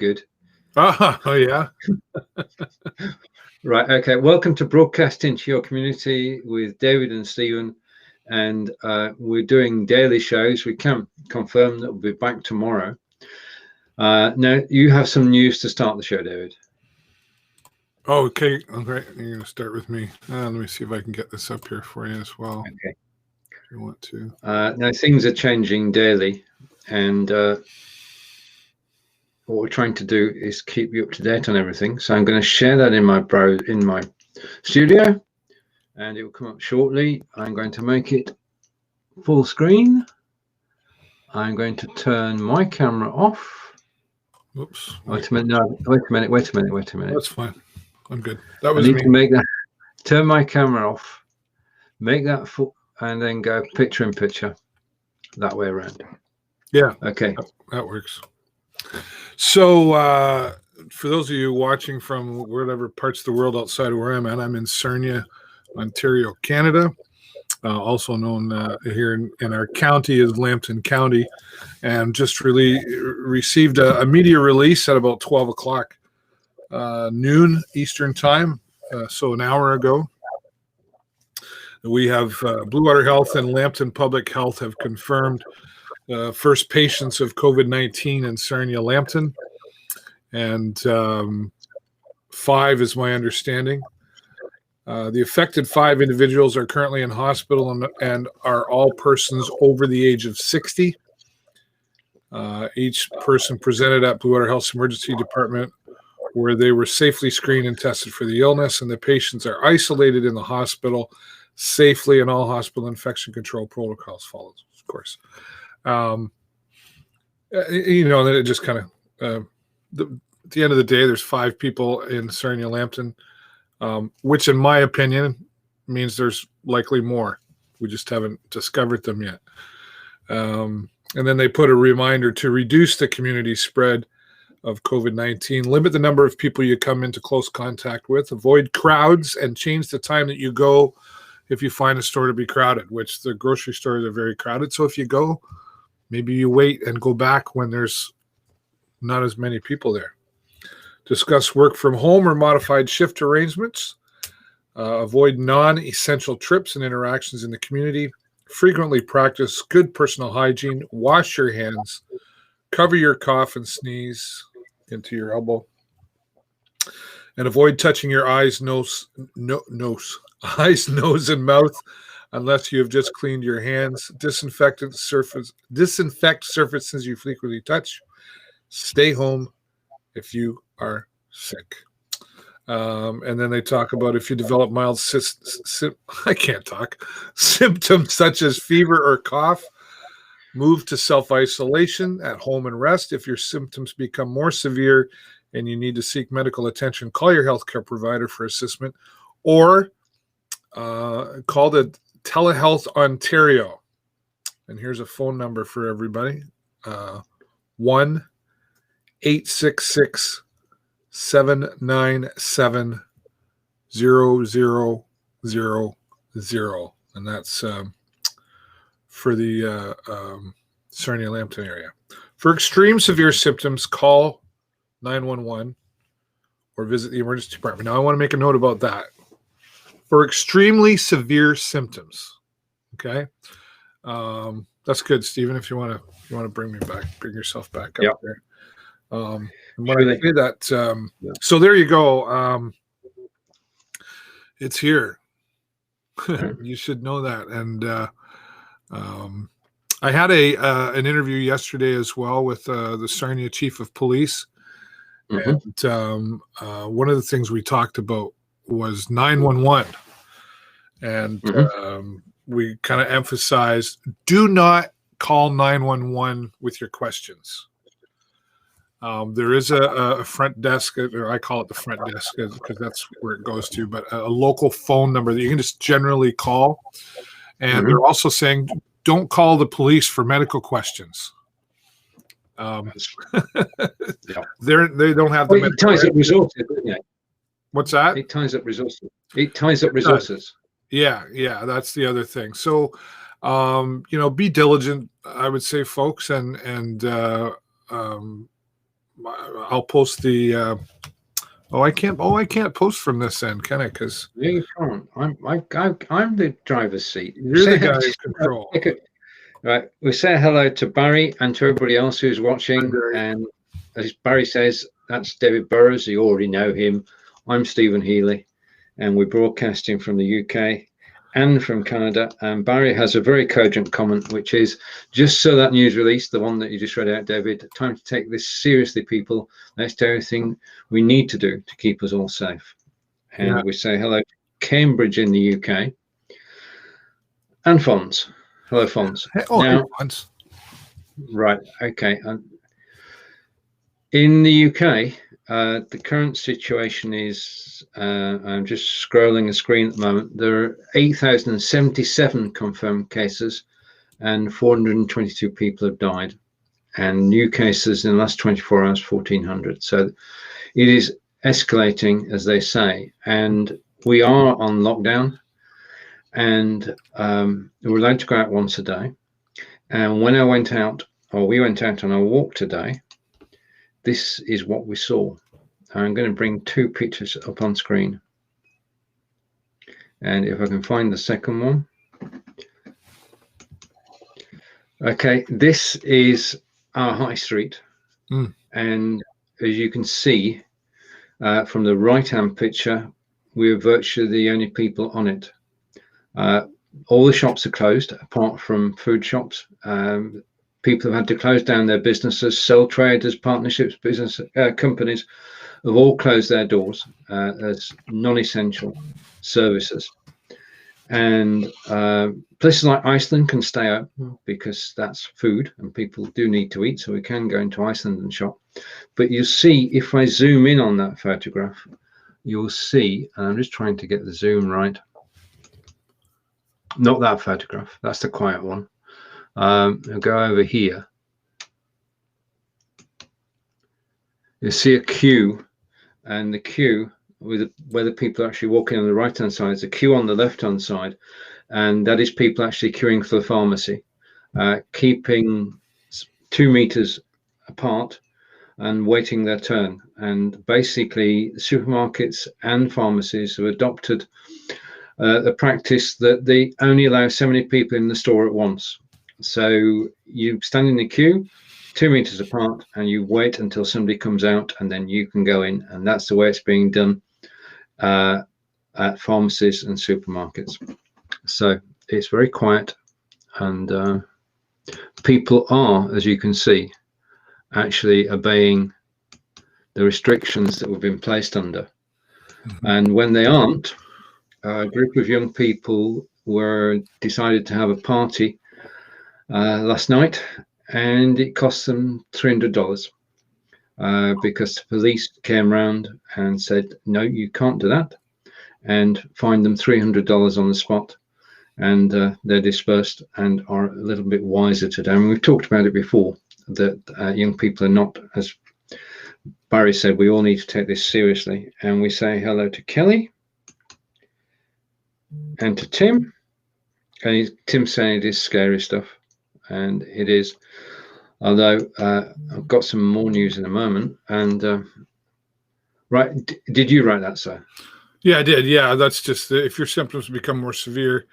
Good. Oh, yeah. Right. Okay. Welcome to Broadcasting to Your Community with David and Stephen. And we're doing daily shows. We can confirm that we'll be back tomorrow. Now, you have some news to start the show, David. Oh, okay. You're going to start with me. Let me see if I can get this up here for you as well. Okay. If you want to. Now, things are changing daily. And what we're trying to do is keep you up to date on everything. So I'm going to share that in my studio, and it will come up shortly. I'm going to make it full screen. I'm going to turn my camera off. Oops. Wait a minute. No, wait a minute. That's fine. I'm good. That was I need me. to make that. Turn my camera off. Make that full, and then go picture in picture. That way around. Yeah. Okay. That works. So, for those of you watching from whatever parts of the world outside of where I'm at, I'm in Sarnia, Ontario, Canada, also known here in our county as Lambton County, and just received a media release at about 12 o'clock noon Eastern time, so an hour ago. We have Blue Water Health and Lambton Public Health have confirmed first patients of COVID-19 in Sarnia, Lambton, and 5 is my understanding. The affected 5 individuals are currently in hospital and are all persons over the age of 60. Each person presented at Blue Water Health's emergency department where they were safely screened and tested for the illness, and the patients are isolated in the hospital safely, and all hospital infection control protocols followed, of course. Then it just kind of at the end of the day, there's 5 people in Sarnia, Lambton, which in my opinion means there's likely more. We just haven't discovered them yet. And then they put a reminder to reduce the community spread of COVID-19, limit the number of people you come into close contact with, avoid crowds, and change the time that you go if you find a store to be crowded, which the grocery stores are very crowded. So if you go, maybe you wait and go back when there's not as many people there. Discuss work from home or modified shift arrangements. Avoid non-essential trips and interactions in the community. Frequently practice good personal hygiene. Wash your hands. Cover your cough and sneeze into your elbow. And avoid touching your eyes, nose, and mouth unless you have just cleaned your hands. Disinfect surfaces you frequently touch. Stay home if you are sick. And then they talk about if you develop mild symptoms such as fever or cough, move to self-isolation at home and rest. If your symptoms become more severe and you need to seek medical attention, call your healthcare provider for assessment, or call the Telehealth Ontario. And here's a phone number for everybody. 1-866-797-0000. And that's for the Sarnia, Lambton area. For extreme severe symptoms, call 911 or visit the emergency department. Now, I want to make a note about that. For extremely severe symptoms, okay? That's good, Stephen. If you want to bring yourself back up there. When I say that, so there you go. It's here. You should know that. And I had an interview yesterday as well with the Sarnia Chief of Police. Mm-hmm. And one of the things we talked about was 911. And we kind of emphasized, do not call 911 with your questions. There is a front desk, or I call it the front desk because that's where it goes to, but a local phone number that you can just generally call. And they're also saying, don't call the police for medical questions. They don't have the it ties up resources, doesn't it? What's that? It ties up resources. Yeah, that's the other thing. So, be diligent, I would say, folks, and I'll post the. I can't post from this end, can I? Because you can't. I'm the driver's seat. you're the guy in control. Right. We say hello to Barry and to everybody else who's watching. And as Barry says, that's David Burrows. You already know him. I'm Stephen Healey, and we're broadcasting from the UK and from Canada. And Barry has a very cogent comment, which is, just so that news release, the one that you just read out, David, time to take this seriously, people. Let's do everything we need to do to keep us all safe. And we say hello to Cambridge in the UK and Fons. Hello, Fons. Now, Fons. Right. Okay. In the UK, the current situation is, I'm just scrolling the screen at the moment. There are 8,077 confirmed cases and 422 people have died. And new cases in the last 24 hours, 1,400. So it is escalating, as they say. And we are on lockdown. And we're allowed to go out once a day. And when I went out, or we went out on our walk today, this is what we saw. I'm going to bring two pictures up on screen. And if I can find the second one. Okay, this is our high street. And as you can see from the right-hand picture, we're virtually the only people on it. All the shops are closed apart from food shops. People have had to close down their businesses. Sole traders, partnerships, business companies have all closed their doors as non-essential services. And places like Iceland can stay open because that's food and people do need to eat, so we can go into Iceland and shop. But you see, if I zoom in on that photograph, you'll see, and I'm just trying to get the zoom right. Not that photograph, that's the quiet one. I'll go over here. You see a queue, and the queue with where the people are actually walking on the right hand side is a queue on the left hand side, and that is people actually queuing for the pharmacy, keeping 2 meters apart and waiting their turn. And basically supermarkets and pharmacies have adopted the practice that they only allow so many people in the store at once. So you stand in the queue 2 meters apart and you wait until somebody comes out and then you can go in. And that's the way it's being done at pharmacies and supermarkets. So it's very quiet, and people are, as you can see, actually obeying the restrictions that we've been placed under. And when they aren't, a group of young people decided to have a party last night, and it cost them $300 because the police came around and said, no, you can't do that, and fined them $300 on the spot. And they're dispersed and are a little bit wiser today. And we've talked about it before, that young people are not, as Barry said, we all need to take this seriously. And we say hello to Kelly and to Tim. And Tim's saying it is scary stuff, and it is. Although I've got some more news in a moment. And right, did you write that, sir? Yeah, I did. Yeah, that's just if your symptoms become more severe,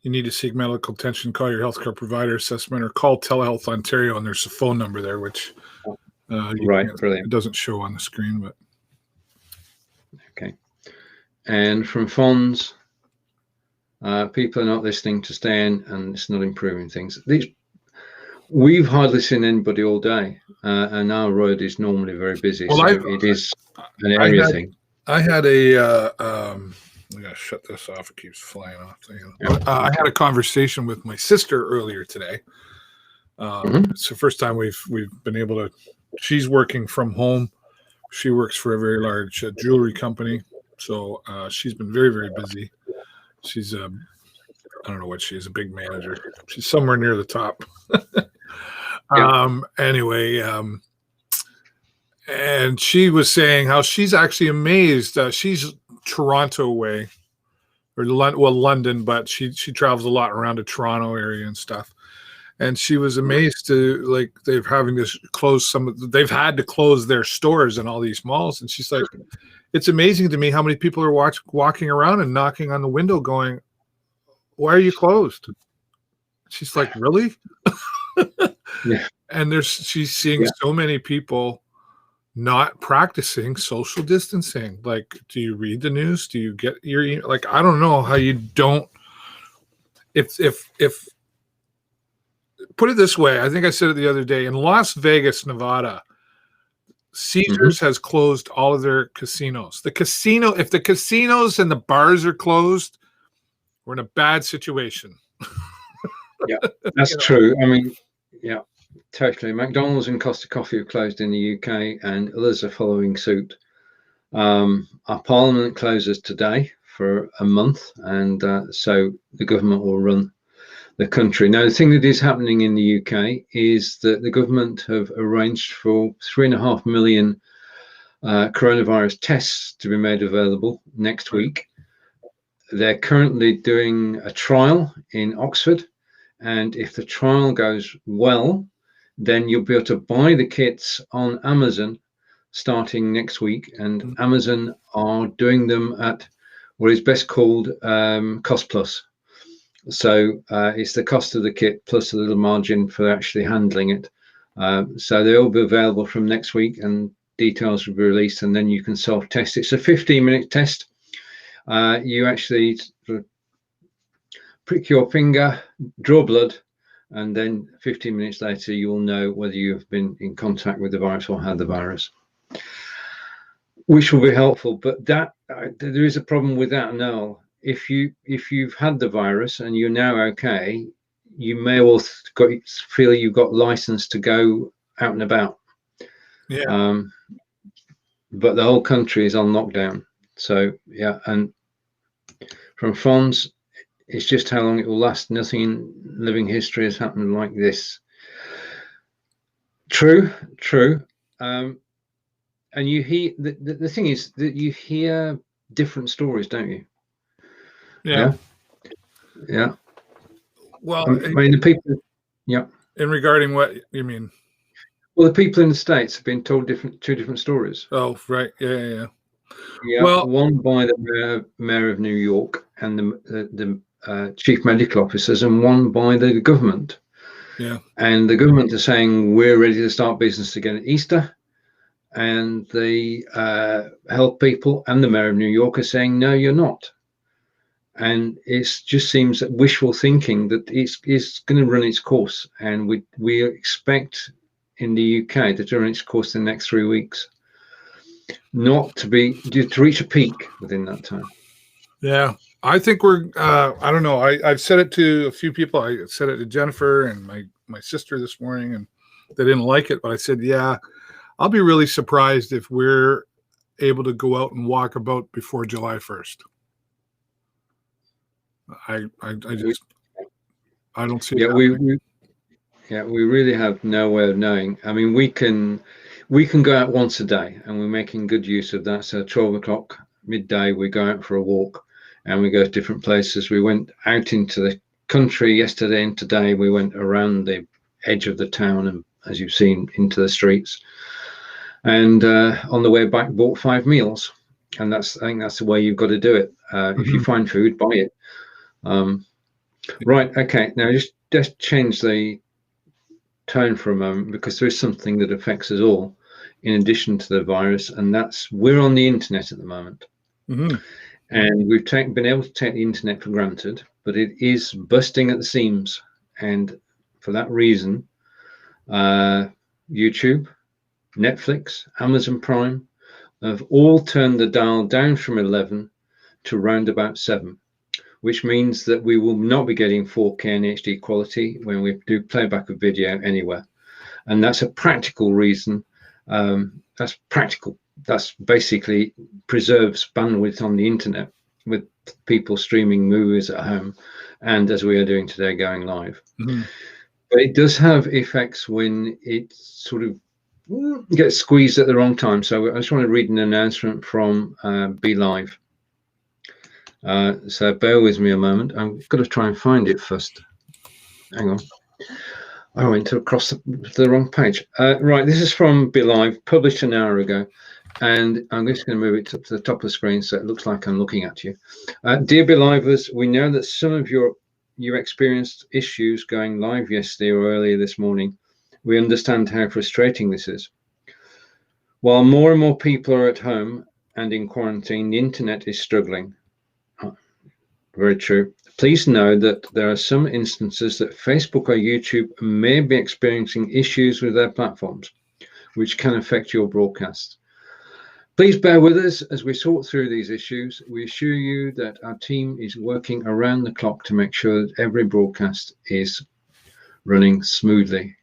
you need to seek medical attention, call your healthcare provider assessment, or call Telehealth Ontario, and there's a phone number there, which right, brilliant. It doesn't show on the screen, but okay. And from Fons, people are not listening to stay in, and it's not improving things. We've hardly seen anybody all day, and our road is normally very busy, well, so it is an area thing. I had a I gotta shut this off. It keeps flying off. I had a conversation with my sister earlier today. It's the first time we've been able to. She's working from home. She works for a very large jewelry company, so she's been very, very busy. She's I don't know what she is, a big manager. She's somewhere near the top. Anyway, and she was saying how she's actually amazed. She's Toronto way, or London, but she travels a lot around the Toronto area and stuff. and she was amazed to like they're having to close they've had to close their stores in all these malls, and she's like, it's amazing to me how many people are walking around and knocking on the window going, why are you closed? She's like, really? Yeah. And she's seeing so many people not practicing social distancing. Like, do you read the news? Do you get your, like, I don't know how you don't, if put it this way, I think I said it the other day, in Las Vegas, Nevada, Caesars has closed all of their casinos. If the casinos and the bars are closed, we're in a bad situation. Yeah, that's true. I mean, yeah, totally. McDonald's and Costa Coffee have closed in the UK, and others are following suit. Our Parliament closes today for a month, and so the government will run the country. Now, the thing that is happening in the UK is that the government have arranged for 3.5 million coronavirus tests to be made available next week. They're currently doing a trial in Oxford, and if the trial goes well, then you'll be able to buy the kits on Amazon starting next week. And Amazon are doing them at what is best called cost plus. So it's the cost of the kit plus a little margin for actually handling it. So they'll be available from next week, and details will be released, and then you can self-test. It's a 15-minute test. You actually sort of prick your finger, draw blood, and then 15 minutes later you will know whether you've been in contact with the virus or had the virus, which will be helpful. But that there is a problem with that, Noel. If you've had the virus and you're now okay, you may well feel you've got license to go out and about. Yeah. But the whole country is on lockdown. So yeah, and from France, it's just how long it will last. Nothing in living history has happened like this. True. And you hear the thing is that you hear different stories, don't you? Yeah. Well, I mean, the people. Yeah. In regarding what you mean? Well, the people in the States have been told two different stories. Oh, right. Yeah. Well, one by the mayor of New York and the chief medical officers, and one by the government. Yeah. And the government are saying we're ready to start business again at Easter, and the health people and the mayor of New York are saying no, you're not. And it just seems that wishful thinking that it's going to run its course, and we expect in the UK to run its course in the next 3 weeks, not to reach a peak within that time. Yeah, I think we're. I don't know. I've said it to a few people. I said it to Jennifer and my sister this morning, and they didn't like it. But I said, yeah, I'll be really surprised if we're able to go out and walk about before July 1st. I don't see. Yeah, we really have no way of knowing. I mean, we can go out once a day, and we're making good use of that. So 12 o'clock, midday, we go out for a walk, and we go to different places. We went out into the country yesterday, and today we went around the edge of the town, and as you've seen, into the streets. And on the way back, bought 5 meals, and I think that's the way you've got to do it. If you find food, buy it. Right. Okay. Now just change the tone for a moment, because there is something that affects us all in addition to the virus, and that's we're on the internet at the moment. And we've been able to take the internet for granted, but it is busting at the seams. And for that reason, YouTube, Netflix, Amazon Prime have all turned the dial down from 11 to round about 7, which means that we will not be getting 4K and HD quality when we do playback of video anywhere. And that's a practical reason. That's practical. That's basically preserves bandwidth on the internet with people streaming movies at home, and as we are doing today, going live. But it does have effects when it sort of gets squeezed at the wrong time. So I just want to read an announcement from Be Live. So bear with me a moment. I'm going to try and find it first. Hang on. I went across the wrong page. Right, this is from Be Live, published an hour ago. And I'm just going to move it to the top of the screen so it looks like I'm looking at you. Dear Belivers, we know that some of you experienced issues going live yesterday or earlier this morning. We understand how frustrating this is. While more and more people are at home and in quarantine, the internet is struggling. Very true. Please know that there are some instances that Facebook or YouTube may be experiencing issues with their platforms, which can affect your broadcast. Please bear with us as we sort through these issues. We assure you that our team is working around the clock to make sure that every broadcast is running smoothly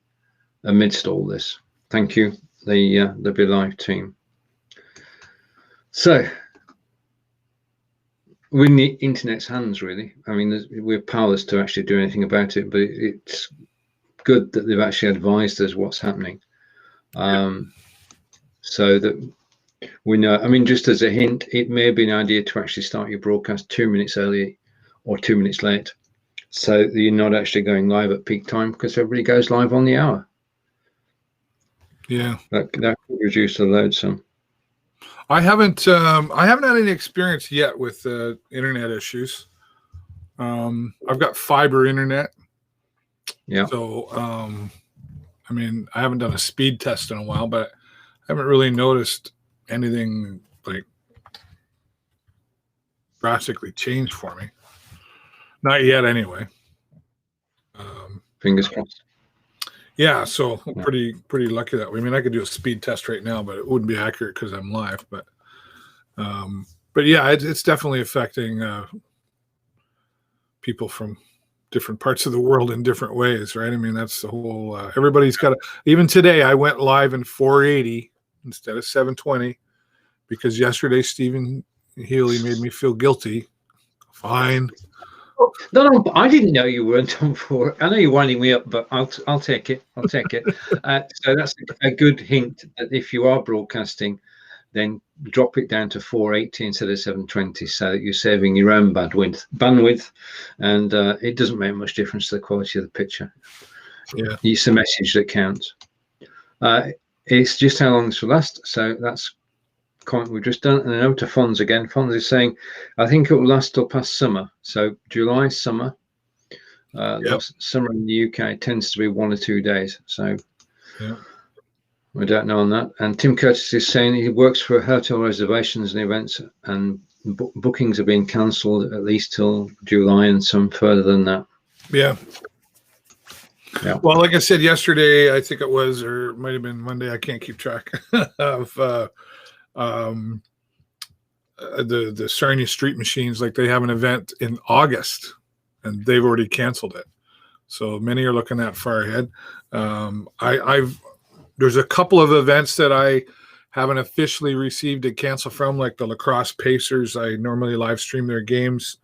amidst all this. Thank you, the Be Live team. So, we're in the internet's hands, really. I mean, we're powerless to actually do anything about it, but it's good that they've actually advised us what's happening, so that we know. I mean, just as a hint, it may be an idea to actually start your broadcast 2 minutes early or 2 minutes late, so that you're not actually going live at peak time, because everybody goes live on the hour. Yeah, that could reduce the load some. I haven't had any experience yet with internet issues. I've got fiber internet. Yeah. So, I mean, I haven't done a speed test in a while, but I haven't really noticed anything like drastically changed for me. Not yet, anyway. Fingers crossed. Yeah, so I'm pretty lucky that way. I mean, I could do a speed test right now, but it wouldn't be accurate because I'm live. But yeah, it's definitely affecting people from different parts of the world in different ways, right? I mean, that's the whole. Everybody's got to. Even today, I went live in 480 instead of 720 because yesterday Stephen Healey made me feel guilty. Fine. No, I didn't know you weren't on for. I know you're winding me up, but I'll take it. I'll take it. So that's a good hint that if you are broadcasting, then drop it down to 480 instead of 720, so that you're saving your own bandwidth, and it doesn't make much difference to the quality of the picture. Yeah, it's the message that counts. It's just how long this will last. So that's comment we've just done. And a note to Fonz again. Fonz is saying, I think it will last till past summer. So July, summer. Summer in the UK tends to be 1 or 2 days. So we don't know on that. And Tim Curtis is saying he works for hotel reservations and events, and bookings are being cancelled at least till July and some further than that. Yeah. Well, like I said yesterday, I think it was, or it might have been Monday, I can't keep track of the Sarnia Street Machines. Like, they have an event in August and they've already canceled it. So many are looking that far ahead. There's a couple of events that I haven't officially received a cancel from, like the Lacrosse Pacers. I normally live stream their games.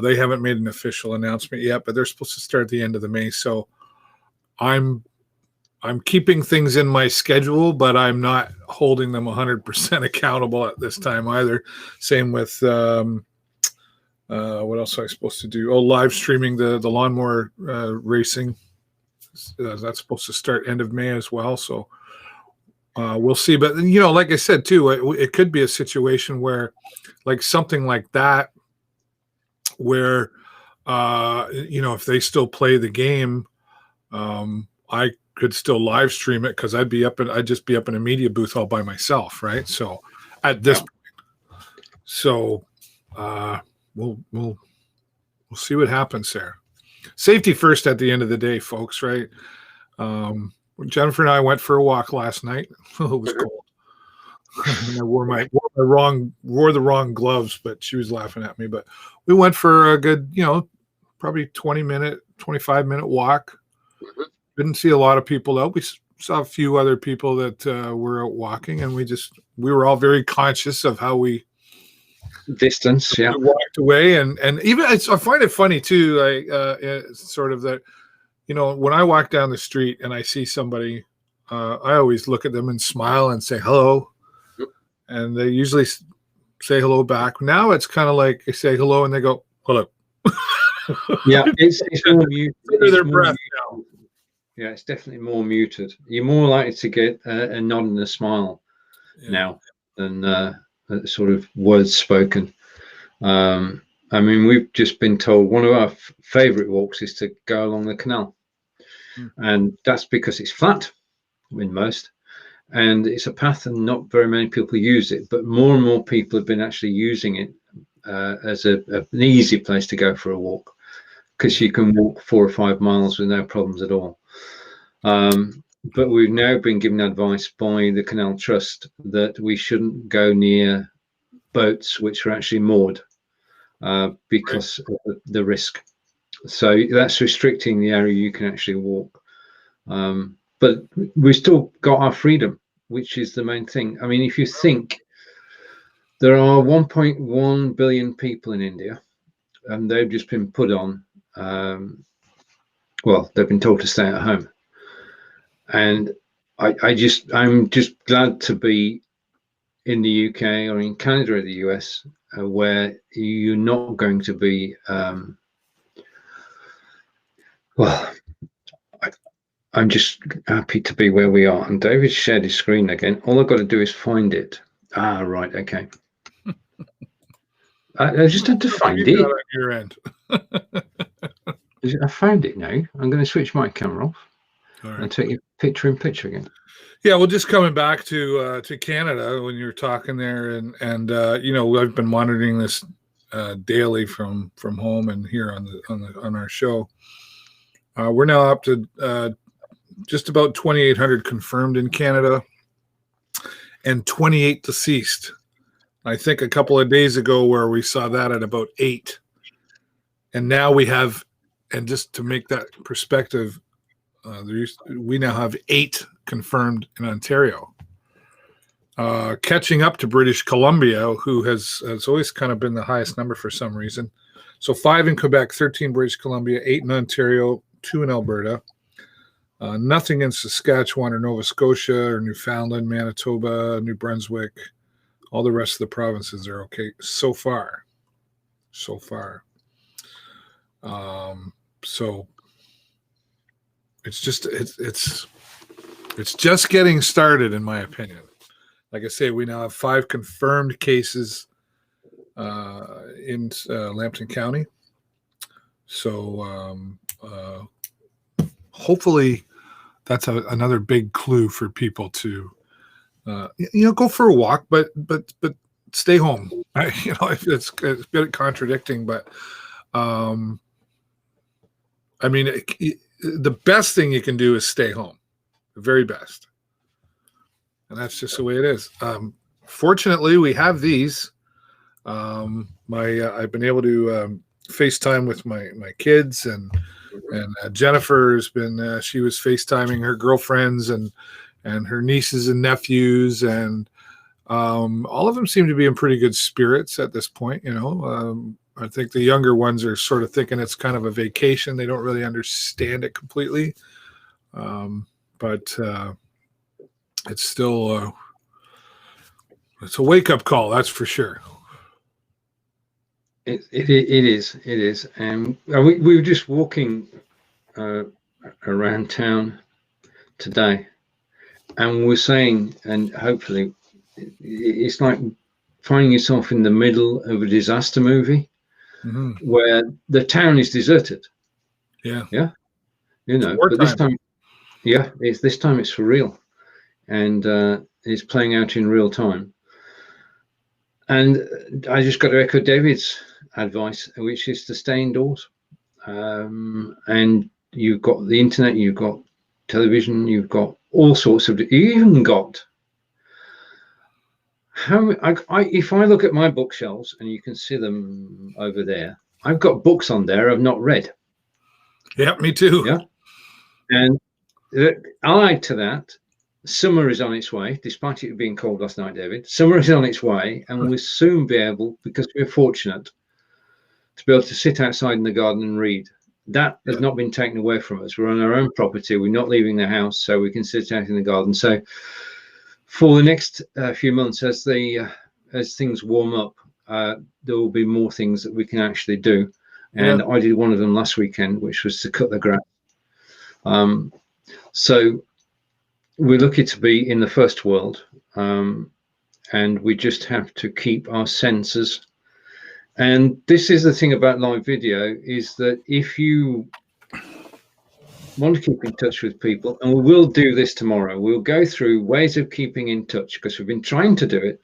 They haven't made an official announcement yet, but they're supposed to start at the end of the May. So I'm keeping things in my schedule, but I'm not holding them 100% accountable at this time either. Same with what else am I supposed to do? Oh, live streaming the lawnmower racing. That's supposed to start end of May as well. So we'll see. But, like I said, too, it could be a situation where, like something like that, where, if they still play the game, I could still live stream it because I'd just be up in a media booth all by myself, right? So at this point, so we'll see what happens there. Safety first at the end of the day, folks, right? Jennifer and I went for a walk last night. It was cold. I wore the wrong gloves, but she was laughing at me. But we went for a good, probably 25-minute walk. Didn't see a lot of people out. We saw a few other people that were out walking, and we were all very conscious of how we distance. We walked away, and even I find it funny too. Like sort of that, when I walk down the street and I see somebody, I always look at them and smile and say hello, and they usually say hello back. Now it's kind of like they say hello and they go hello. Yeah, it's more you. Under their breath now. Yeah, it's definitely more muted. You're more likely to get a nod and a smile now than sort of words spoken. I mean, we've just been told one of our favourite walks is to go along the canal, and that's because it's flat in most, and it's a path, and not very many people use it. But more and more people have been actually using it as an easy place to go for a walk, because you can walk 4 or 5 miles with no problems at all. But we've now been given advice by the Canal Trust that we shouldn't go near boats which are actually moored because of the risk. So that's restricting the area you can actually walk. But we've still got our freedom, which is the main thing. I mean, if you think there are 1.1 billion people in India, and they've just been put on, well, they've been told to stay at home. And I'm just glad to be in the UK or in Canada or the US, where you're not going to be, well, I'm just happy to be where we are. And David shared his screen again. All I've got to do is find it. Ah, right, okay. I just had to find it. On your end. I found it now. I'm going to switch my camera off and take you picture in picture again. Yeah, well, just coming back to Canada when you were talking there, and you know, I've been monitoring this daily from home and here on our show. We're now up to just about 2,800 confirmed in Canada and 28 deceased. I think a couple of days ago where we saw that at about 8. And now we have, and just to make that perspective, we now have 8 confirmed in Ontario. Catching up to British Columbia, who has always kind of been the highest number for some reason. So 5 in Quebec, 13 British Columbia, 8 in Ontario, 2 in Alberta. Nothing in Saskatchewan or Nova Scotia or Newfoundland, Manitoba, New Brunswick. All the rest of the provinces are okay so far. So it's just getting started, in my opinion. Like I say, we now have 5 confirmed cases in Lambton County. So hopefully that's another big clue for people to go for a walk, but stay home. It's a bit contradicting, but I mean, the best thing you can do is stay home, the very best, and that's just the way it is. Fortunately, we have these. I've been able to FaceTime with my kids, and Jennifer has been. She was FaceTiming her girlfriends and her nieces and nephews, and all of them seem to be in pretty good spirits at this point. I think the younger ones are sort of thinking it's kind of a vacation. They don't really understand it completely, but it's still it's a wake-up call, that's for sure. It is, and we were just walking around town today, and we're saying, and hopefully it's like finding yourself in the middle of a disaster movie, where the town is deserted. Yeah. But this time, this time it's for real, and it's playing out in real time. And I just got to echo David's advice, which is to stay indoors. And you've got the internet, you've got television, you've got all sorts of. You even got if I look at my bookshelves, and you can see them over there, I've got books on there I've not read. Yeah, me too. Yeah, and allied to that, summer is on its way, despite it being cold last night, David. Summer is on its way, and we'll soon be able, because we're fortunate, to be able to sit outside in the garden and read. That has not been taken away from us. We're on our own property. We're not leaving the house, so we can sit out in the garden. So for the next few months, as things warm up, there will be more things that we can actually do. And I did one of them last weekend, which was to cut the grass. So we're lucky to be in the first world, and we just have to keep our senses. And this is the thing about live video, is that if you want to keep in touch with people, and we will do this tomorrow, we'll go through ways of keeping in touch, because we've been trying to do it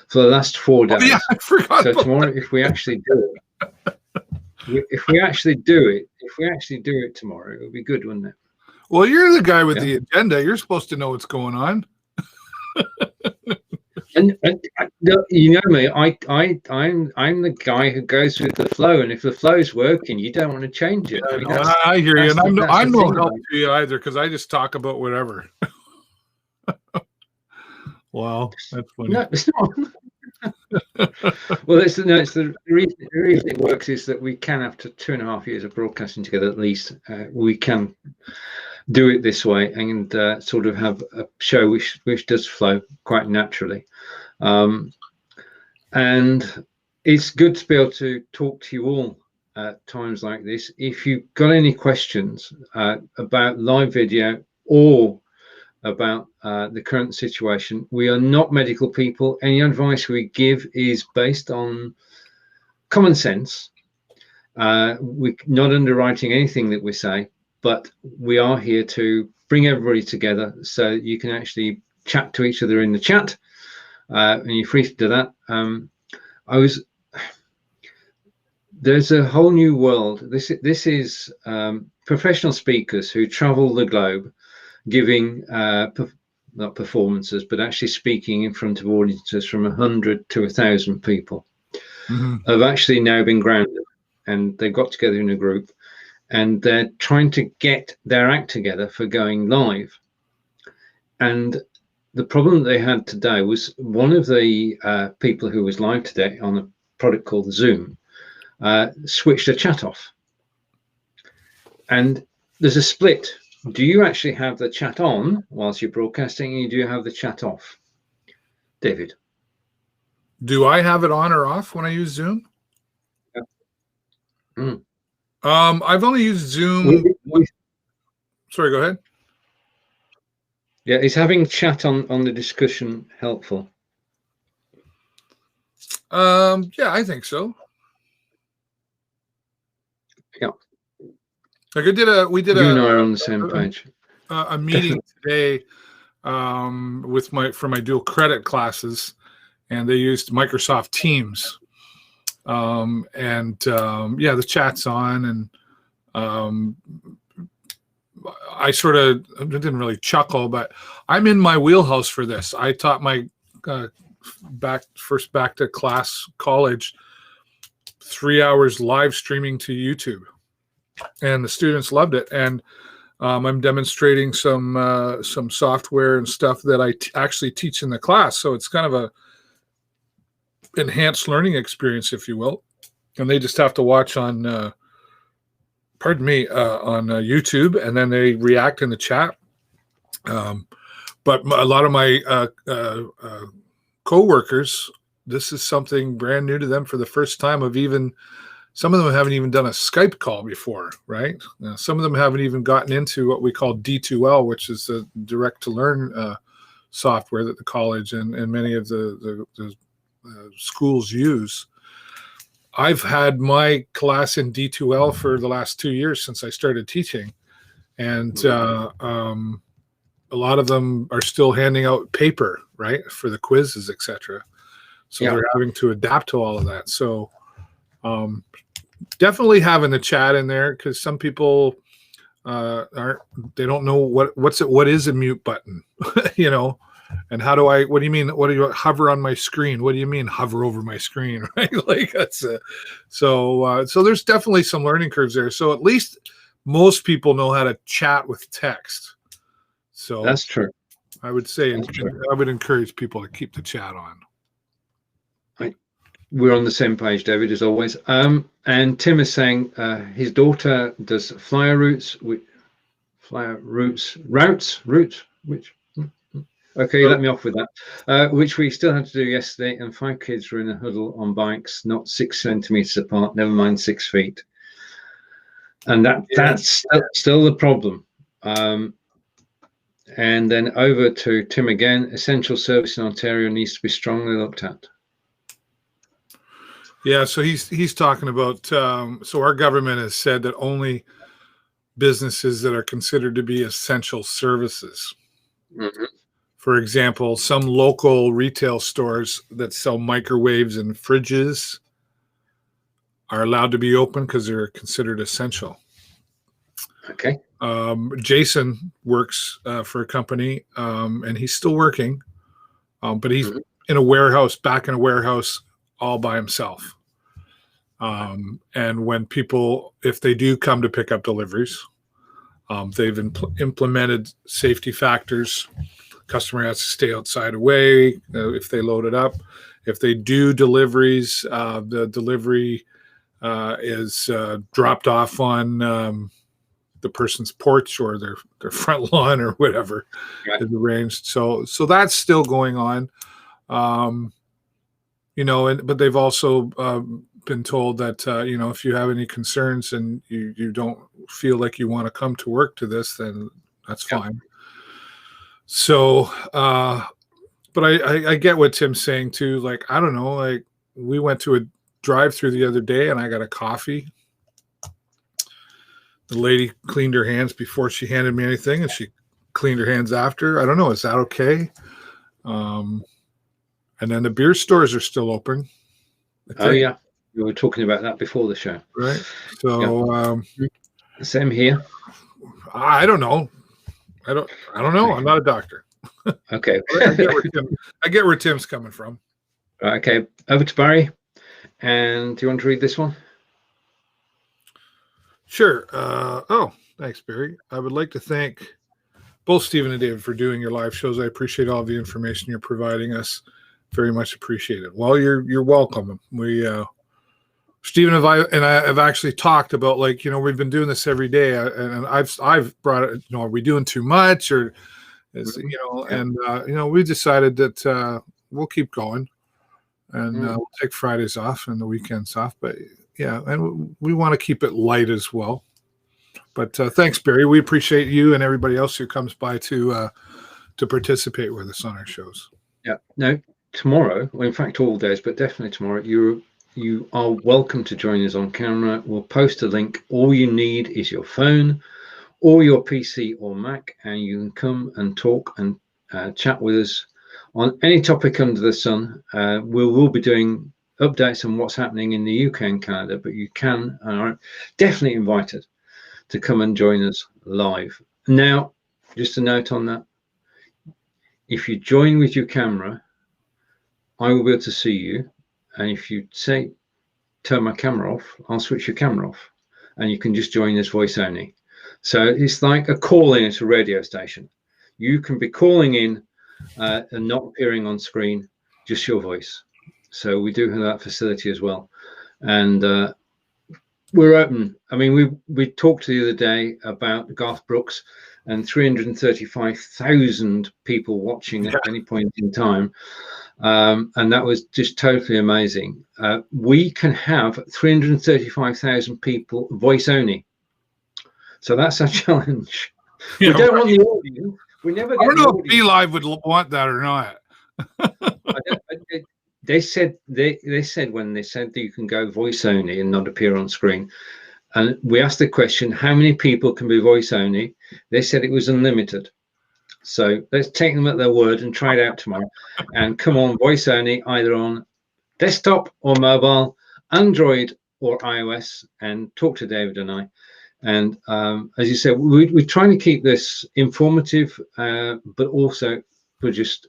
for the last 4 days. Oh, yeah, I forgot. So tomorrow, if we actually do it, if we actually do it tomorrow, it'll be good, wouldn't it? Well, you're the guy with the agenda. You're supposed to know what's going on. And you know me, I'm the guy who goes with the flow, and if the flow's working, you don't want to change it. I hear you, and I'm no help to you either, because I just talk about whatever. Wow, that's funny. No, it's not. Well, it's the reason it works is that we can, after 2.5 years of broadcasting together, at least, we can do it this way and sort of have a show which does flow quite naturally. And it's good to be able to talk to you all at times like this. If you've got any questions about live video or about the current situation, we are not medical people. Any advice we give is based on common sense. We're not underwriting anything that we say, but we are here to bring everybody together so you can actually chat to each other in the chat, and you're free to do that. There's a whole new world. This is professional speakers who travel the globe, giving not performances, but actually speaking in front of audiences from 100 to 1,000 people. Have actually now been grounded, and they've got together in a group, and they're trying to get their act together for going live. And the problem that they had today was one of the people who was live today on a product called Zoom switched the chat off. And there's a split. Do you actually have the chat on whilst you're broadcasting, and do you have the chat off? David? Do I have it on or off when I use Zoom? Yeah. I've only used Zoom. Sorry, go ahead. Yeah, is having chat on the discussion helpful? Yeah, I think so. Yeah. Like we did you and I are on the same page. A meeting today for my dual credit classes, and they used Microsoft Teams. Yeah, the chat's on, and I didn't really chuckle, but I'm in my wheelhouse for this. I taught my back to class college 3 hours live streaming to YouTube, and the students loved it. And I'm demonstrating some software and stuff that I actually teach in the class, so it's kind of a enhanced learning experience, if you will. And they just have to watch on on YouTube, and then they react in the chat. But a lot of my co-workers, this is something brand new to them for the first time. Some of them haven't even done a Skype call before, right? Some of them haven't even gotten into what we call D2L, which is the direct-to-learn software that the college and many of the schools use. I've had my class in D2L for the last 2 years since I started teaching, and a lot of them are still handing out paper, right, for the quizzes, etc. So they're having to adapt to all of that. So definitely having the chat in there, because some people they don't know what is a mute button, you know. And what do you mean? What do you hover on my screen? What do you mean hover over my screen? Right? Like that's so there's definitely some learning curves there. So at least most people know how to chat with text. So that's true. I would say I would encourage people to keep the chat on. We're on the same page, David, as always. And Tim is saying his daughter does flyer routes, which okay, let me off with that. Which we still had to do yesterday, and 5 kids were in a huddle on bikes, not 6 centimeters apart, never mind 6 feet. And that's still the problem. And then over to Tim again. Essential service in Ontario needs to be strongly looked at. Yeah, so he's talking about, so our government has said that only businesses that are considered to be essential services. Mm-hmm. For example, some local retail stores that sell microwaves and fridges are allowed to be open because they're considered essential. Okay. Jason works for a company, and he's still working, but he's in a warehouse, back in a warehouse, all by himself. And when people, if they do come to pick up deliveries, they've implemented safety factors. Customer has to stay outside away if they load it up. If they do deliveries, the delivery is dropped off on the person's porch or their front lawn or whatever is arranged. So that's still going on. But they've also been told that if you have any concerns and you don't feel like you want to come to work to this, then that's fine. So, but I get what Tim's saying too. Like, I don't know, like we went to a drive-through the other day and I got a coffee. The lady cleaned her hands before she handed me anything, and she cleaned her hands after. I don't know. Is that okay? And then the beer stores are still open. Oh yeah, we were talking about that before the show, right? So same here. I don't know. I don't know. I'm not a doctor. Okay. I get where Tim's coming from. Okay, over to Barry. And do you want to read this one? Sure. Thanks, Barry. I would like to thank both Stephen and David for doing your live shows. I appreciate all the information you're providing us. Very much appreciated. Well, you're welcome. We Stephen and I have actually talked about, like, we've been doing this every day, and I've brought it. Are we doing too much, or we decided that we'll keep going, and we'll take Fridays off and the weekends off. But yeah, and we want to keep it light as well. But thanks, Barry. We appreciate you and everybody else who comes by to participate with us on our shows. Yeah. No, tomorrow, well, in fact, all days, but definitely tomorrow, you are welcome to join us on camera. We'll post a link. All you need is your phone or your PC or Mac, and you can come and talk and chat with us on any topic under the sun. We will be doing updates on what's happening in the UK and Canada, but you can and are definitely invited to come and join us live. Now, just a note on that. If you join with your camera, I will be able to see you. And if you say, turn my camera off, I'll switch your camera off. And you can just join as voice only. So it's like a call in at a radio station. You can be calling in and not appearing on screen, just your voice. So we do have that facility as well. And we're open. I mean, we talked the other day about Garth Brooks and 335,000 people watching at any point in time. And that was just totally amazing. We can have 335,000 people voice only. So that's a challenge. We don't want the audience. We never get. I don't know if BeLive would want that or not. They said when they said that you can go voice only and not appear on screen, and we asked the question, how many people can be voice only? They said it was unlimited. So let's take them at their word and try it out tomorrow. And come on, voice only, either on desktop or mobile, Android or iOS, and talk to David and I. And as you said, we're trying to keep this informative, but also for just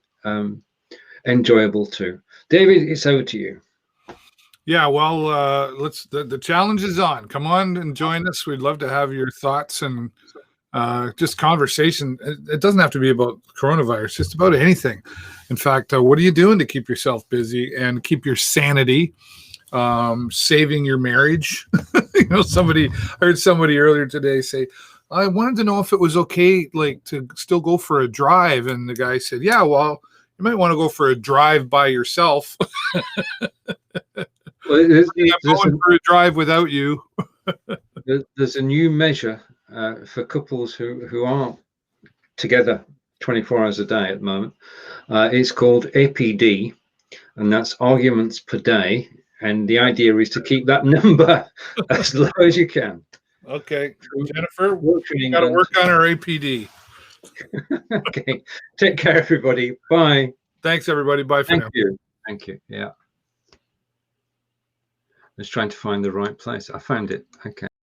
enjoyable too. David, it's over to you. Yeah, well, the challenge is on. Come on and join us. We'd love to have your thoughts and just conversation. It doesn't have to be about coronavirus, just about anything. In fact, what are you doing to keep yourself busy and keep your sanity? Saving your marriage. I heard somebody earlier today say, I wanted to know if it was okay, like, to still go for a drive. And the guy said, yeah, well, you might want to go for a drive by yourself. Well, I'm going for a drive without you. There's a new measure for couples who aren't together 24 hours a day at the moment. It's called APD, and that's arguments per day. And the idea is to keep that number as low as you can. Okay, Jennifer, Work we got to work on our APD. Okay, take care, everybody. Bye. Thanks, everybody. Bye for now. Thank you. Thank you. Yeah. I was trying to find the right place. I found it. Okay.